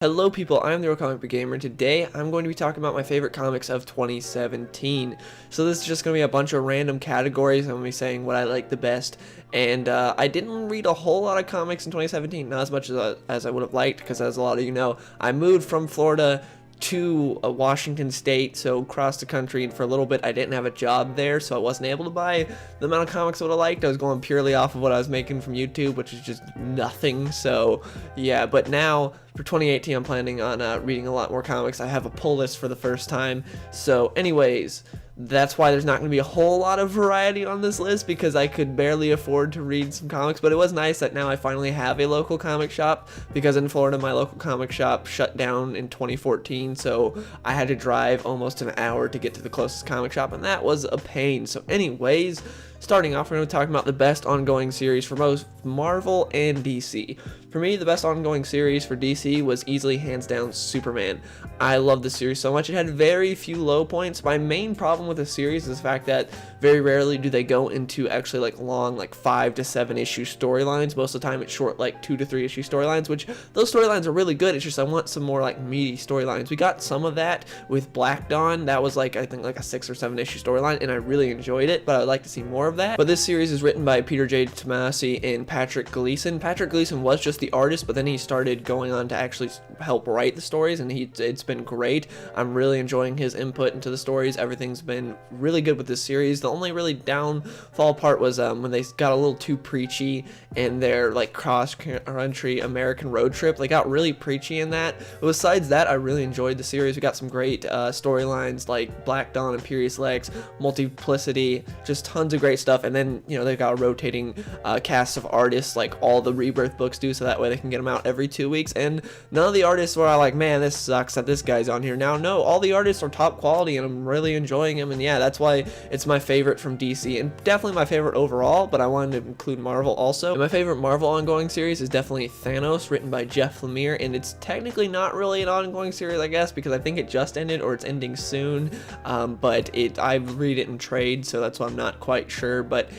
Hello people, I'm the Real Comic Book Gamer, and today I'm going to be talking about my favorite comics of 2017. So this is just going to be a bunch of random categories. I'm going to be saying what I like the best, and I didn't read a whole lot of comics in 2017, not as much as I would have liked, because as a lot of you know, I moved from Florida to Washington State, so across the country, and for a little bit I didn't have a job there, so I wasn't able to buy the amount of comics I would have liked. I was going purely off of what I was making from YouTube, which is just nothing. So yeah, but now for 2018 I'm planning on reading a lot more comics. I have a pull list for the first time. So anyways, that's why there's not going to be a whole lot of variety on this list, because I could barely afford to read some comics. But it was nice that now I finally have a local comic shop, because in Florida my local comic shop shut down in 2014, so I had to drive almost an hour to get to the closest comic shop, and that was a pain. So anyways, starting off, we're going to talk about the best ongoing series for both Marvel and DC. For me, the best ongoing series for DC was easily, hands down, Superman. I love the series so much. It had very few low points. My main problem with the series is the fact that very rarely do they go into actually like long, like 5 to 7 issue storylines. Most of the time it's short, like 2 to 3 issue storylines, which those storylines are really good. It's just I want some more like meaty storylines. We got some of that with Black Dawn. That was like, I think, like a 6 or 7 issue storyline, and I really enjoyed it, but I'd like to see more of that. But this series is written by Peter J. Tomasi and Patrick Gleason. Patrick Gleason was just the artist, but then he started going on to actually help write the stories, and it's been great. I'm really enjoying his input into the stories. Everything's been really good with this series. The only really downfall part was when they got a little too preachy in their like cross-country American road trip. They got really preachy in that. But besides that, I really enjoyed the series. We got some great storylines like Black Dawn, Imperious Lex, Multiplicity, just tons of great stuff. And then, you know, they've got a rotating cast of artists like all the Rebirth books do, so that way they can get them out every 2 weeks. And none of the artists were like, man, this sucks that this guy's on here now. No, all the artists are top quality, and I'm really enjoying them. And yeah, that's why it's my favorite from DC, and definitely my favorite overall, but I wanted to include Marvel also. And my favorite Marvel ongoing series is definitely Thanos, written by Jeff Lemire, and it's technically not really an ongoing series, I guess, because I think it just ended or it's ending soon, but I read it in trade, so that's why I'm not quite sure. But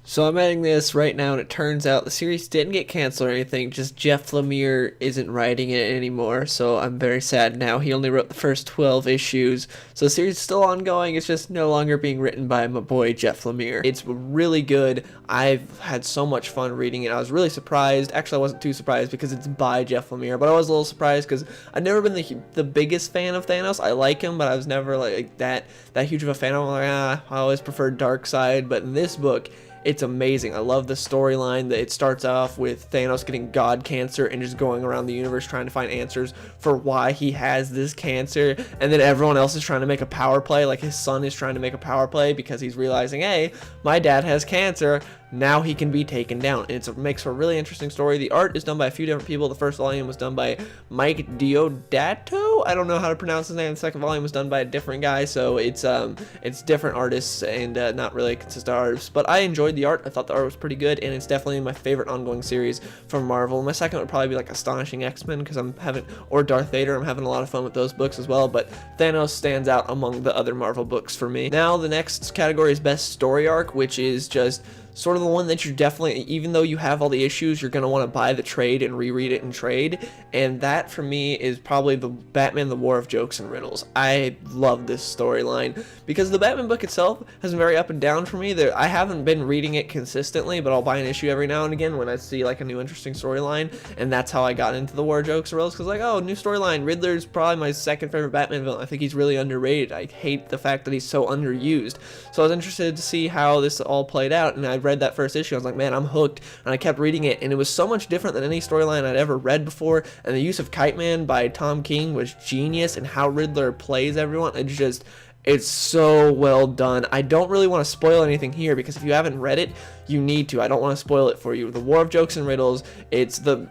so I'm editing this right now, and it turns out the series didn't get canceled or anything, just Jeff Lemire isn't writing it anymore, so I'm very sad now. He only wrote the first 12 issues, so the series is still ongoing. It's just no longer being written by my boy Jeff Lemire. It's really good. I've had so much fun reading it. I was really surprised. Actually, I wasn't too surprised because it's by Jeff Lemire, but I was a little surprised because I've never been the biggest fan of Thanos. I like him, but I was never like that huge of a fan. I'm like, I always preferred Darkseid, but in this book, it's amazing. I love the storyline that it starts off with Thanos getting god cancer and just going around the universe trying to find answers for why he has this cancer, and then everyone else is trying to make a power play. Like his son is trying to make a power play because he's realizing, hey, my dad has cancer, now he can be taken down. And it makes for a really interesting story. The art is done by a few different people. The first volume was done by Mike Diodato. I don't know how to pronounce his name. The second volume was done by a different guy, so it's different artists and not really consistent artists. But I enjoyed the art. I thought the art was pretty good, and it's definitely my favorite ongoing series from Marvel. My second would probably be like Astonishing X-Men, because or Darth Vader. I'm having a lot of fun with those books as well, but Thanos stands out among the other Marvel books for me. Now the next category is best story arc, which is just sort of the one that you're definitely, even though you have all the issues, you're going to want to buy the trade and reread it in trade. And that for me is probably the Batman: The War of Jokes and Riddles. I love this storyline because the Batman book itself has been very up and down for me. I haven't been reading it consistently, but I'll buy an issue every now and again when I see like a new interesting storyline. And that's how I got into the War of Jokes and Riddles, because like, oh, new storyline. Riddler's probably my second favorite Batman villain. I think he's really underrated. I hate the fact that he's so underused. So I was interested to see how this all played out, and I read that first issue. I was like, man, I'm hooked, and I kept reading it, and it was so much different than any storyline I'd ever read before. And the use of Kite Man by Tom King was genius, and how Riddler plays everyone, it's so well done. I don't really want to spoil anything here, because if you haven't read it, you need to. I don't want to spoil it for you. The War of Jokes and Riddles, it's the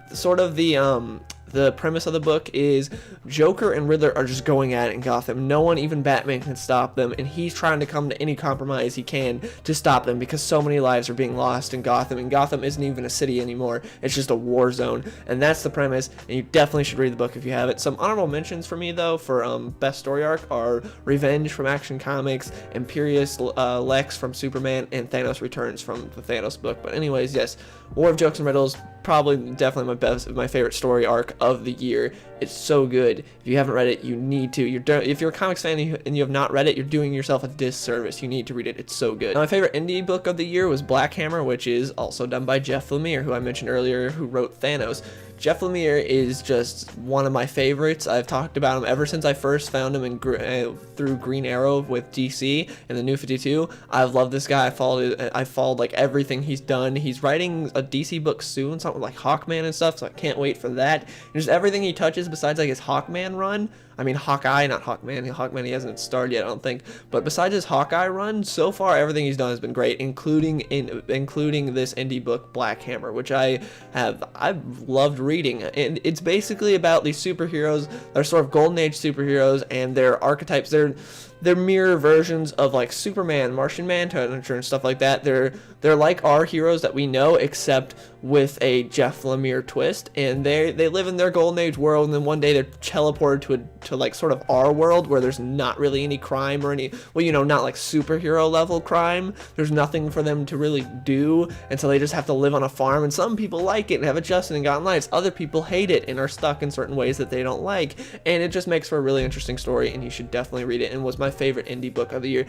premise of the book is Joker and Riddler are just going at it in Gotham. No one, even Batman, can stop them, and he's trying to come to any compromise he can to stop them, because so many lives are being lost in Gotham, and Gotham isn't even a city anymore. It's just a war zone, and that's the premise, and you definitely should read the book if you have it. Some honorable mentions for me, though, for best story arc are Revenge from Action Comics, Imperious Lex from Superman, and Thanos Returns from the Thanos book. But anyways, yes, War of Jokes and Riddles, probably definitely my favorite story arc of the year. It's so good. If you haven't read it, you need to. If you're a comics fan and you have not read it, you're doing yourself a disservice. You need to read it. It's so good. Now, my favorite indie book of the year was Black Hammer, which is also done by Jeff Lemire, who I mentioned earlier, who wrote Thanos. Jeff Lemire is just one of my favorites. I've talked about him ever since I first found him through Green Arrow with DC and the New 52. I've loved this guy. I followed like everything he's done. He's writing a DC book soon, something like Hawkman and stuff, so I can't wait for that. And just everything he touches besides like his Hawkman run. I mean, Hawkeye, not Hawkman. Hawkman, he hasn't started yet, I don't think. But besides his Hawkeye run, so far everything he's done has been great, including this indie book, Black Hammer, which I've loved reading. And it's basically about these superheroes that are sort of golden age superheroes, and their archetypes. They're mirror versions of like Superman, Martian Manhunter, and stuff like that. They're like our heroes that we know, except with a Jeff Lemire twist. And they live in their golden age world, and then one day they're teleported to like sort of our world where there's not really any crime or any, well, you know, not like superhero level crime. There's nothing for them to really do, and so they just have to live on a farm. And some people like it and have adjusted and gotten lives. Other people hate it and are stuck in certain ways that they don't like. And it just makes for a really interesting story, and you should definitely read it. And was my favorite indie book of the year.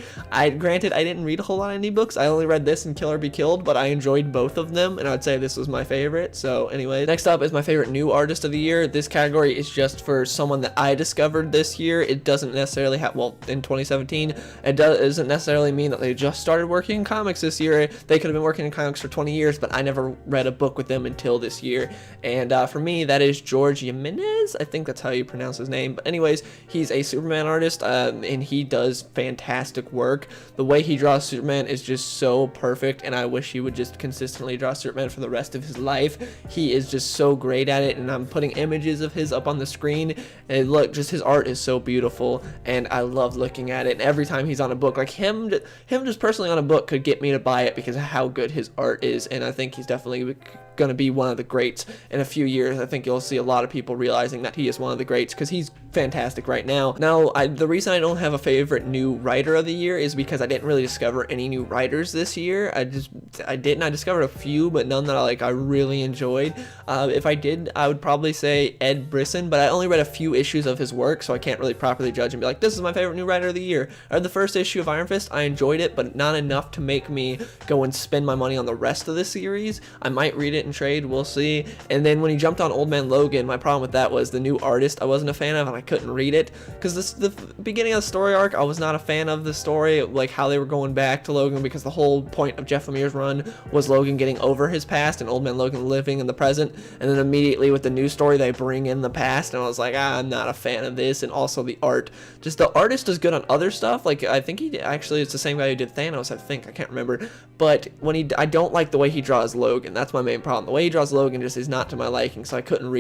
Granted, I didn't read a whole lot of indie books. I only read this and Kill or Be Killed, but I enjoyed both of them, and I'd say this was my favorite. So anyway, next up is my favorite new artist of the year. This category is just for someone that I discovered this year. It doesn't necessarily have, well, in 2017, it doesn't necessarily mean that they just started working in comics this year. They could have been working in comics for 20 years, but I never read a book with them until this year. And for me, that is George Jimenez. I think that's how you pronounce his name. But anyways, he's a Superman artist, and he does fantastic work. The way he draws Superman is just so perfect, and I wish he would just consistently draw Superman for the rest of his life. He is just so great at it, and I'm putting images of his up on the screen, and look, just his art is so beautiful, and I love looking at it. And every time he's on a book, like him just personally on a book could get me to buy it because of how good his art is. And I think he's definitely going to be one of the greats in a few years. I think you'll see a lot of people realizing that he is one of the greats because he's fantastic right now. Now, the reason I don't have a favorite new writer of the year is because I didn't really discover any new writers this year. I didn't. I discovered a few, but none that I really enjoyed. If I did, I would probably say Ed Brisson, but I only read a few issues of his work, so I can't really properly judge and be like, this is my favorite new writer of the year. I read the first issue of Iron Fist. I enjoyed it, but not enough to make me go and spend my money on the rest of the series. I might read it in trade, we'll see. And then when he jumped on Old Man Logan, my problem with that was the new artist I wasn't a fan of, and I couldn't read it because the beginning of the story arc, I was not a fan of the story, like how they were going back to Logan, because the whole point of Jeff Lemire's run was Logan getting over his past and Old Man Logan living in the present. And then immediately with the new story, they bring in the past, and I was like, I'm not a fan of this. And also the art, just the artist is good on other stuff. Like I think it's the same guy who did Thanos, I can't remember. But I don't like the way he draws Logan. That's my main problem. The way he draws Logan just is not to my liking, so I couldn't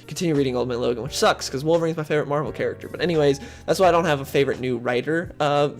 continue reading Old Man Logan, which sucks because Wolverine's my favorite Marvel character. But anyways, that's why I don't have a favorite new writer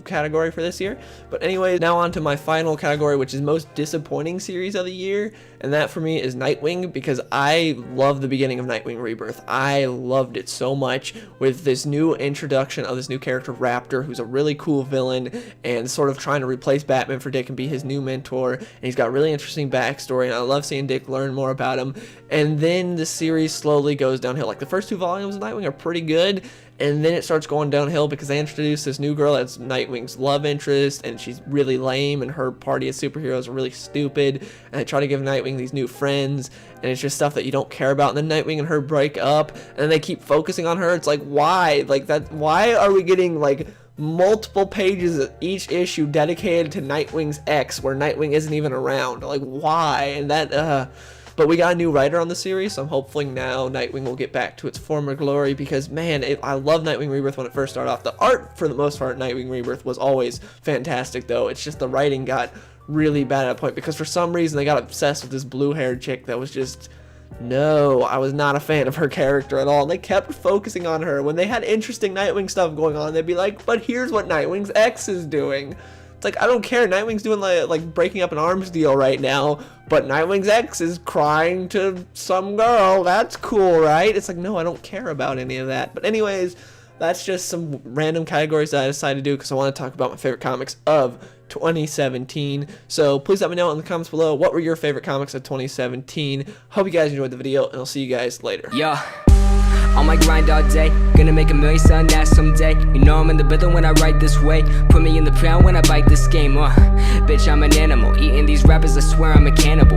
category for this year. But anyways, now on to my final category, which is most disappointing series of the year, and that for me is Nightwing, because I love the beginning of Nightwing Rebirth. I loved it so much with this new introduction of this new character Raptor, who's a really cool villain and sort of trying to replace Batman for Dick and be his new mentor, and he's got really interesting backstory, and I love seeing Dick learn more about him. And then the series slowly goes downhill. Like the first two volumes of Nightwing are pretty good, and then it starts going downhill because they introduce this new girl that's Nightwing's love interest, and she's really lame, and her party of superheroes are really stupid, and they try to give Nightwing these new friends, and it's just stuff that you don't care about. And then Nightwing and her break up, and then they keep focusing on her. It's like, why? Like that? Why are we getting like multiple pages of each issue dedicated to Nightwing's ex, where Nightwing isn't even around? Like, why? And that, but we got a new writer on the series, so I'm hoping now Nightwing will get back to its former glory, because, man, I love Nightwing Rebirth when it first started off. The art, for the most part, Nightwing Rebirth was always fantastic, though. It's just the writing got really bad at a point, because for some reason they got obsessed with this blue-haired chick that was just... No, I was not a fan of her character at all. And they kept focusing on her. When they had interesting Nightwing stuff going on, they'd be like, but here's what Nightwing's ex is doing. It's like, I don't care. Nightwing's doing like breaking up an arms deal right now, but Nightwing's ex is crying to some girl. That's cool, right? It's like, no, I don't care about any of that. But anyways, that's just some random categories that I decided to do because I want to talk about my favorite comics of 2017. So please let me know in the comments below, what were your favorite comics of 2017. Hope you guys enjoyed the video, and I'll see you guys later. Yeah. On my grind all day, gonna make $1 million, son, that someday. You know I'm in the building when I write this way. Put me in the pound when I bite this game, bitch, I'm an animal. Eating these rappers, I swear I'm a cannibal.